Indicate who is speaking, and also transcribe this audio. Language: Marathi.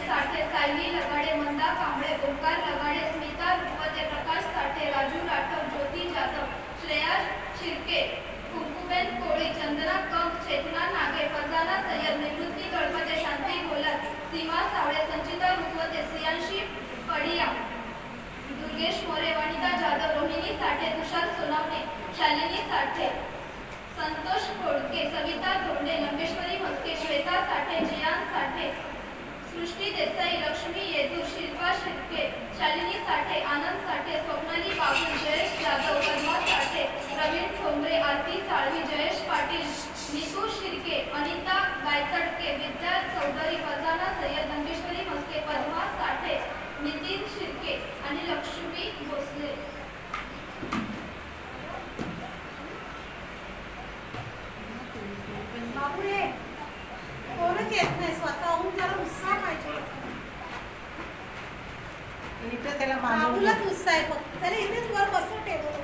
Speaker 1: साठे, सायली लगाडे, मंदा कांबळे, ओंकार लगाडे, स्मिता रुपवते, प्रकाश साठे, राजू राठव, ज्योती जाधव, श्रेया शिर्के, कुंकुबेन कोळी, चंदना कंक, चेतना नागे, फरजाना सय्यद, निवृत्ती तळपते, शांती गोलात, सीमा सावळे, संचिता रुपवते, सियांशी पडिया, दुर्गेश मोरे, वनिता जाधव, रोहिणी साठे, तुषार सोनावणे, शालिनी साठे, संतोष खोडके, सविता धोंडे, लंकेश्वरी मस्के, श्वेता साठे, जियान साठे, सृष्टी देसाई, लक्ष्मी येदूर, शिल्पा शिर्के, शालिनी साठे, आनंद साठे, स्वप्नाली बाबू, जयेश जाधव, पद्मा साठे, प्रवीण ठोंबरे, आरती साळवी, जयेश पाटील, नीतू शिर्के, अनिता गायतडके, विद्या चौधरी, फरजाना सय्यद, लंकेश्वरी मस्के, पद्मा साठे, नितीन शिर्के आणि लक्ष्मी भोसले.
Speaker 2: बाबूरे कोणच येत नाही, स्वतःहून जरा उत्साह पाहिजे. बाबूलाच उत्साह आहे फक्त, तरी इथेच वर बसतो टेबल.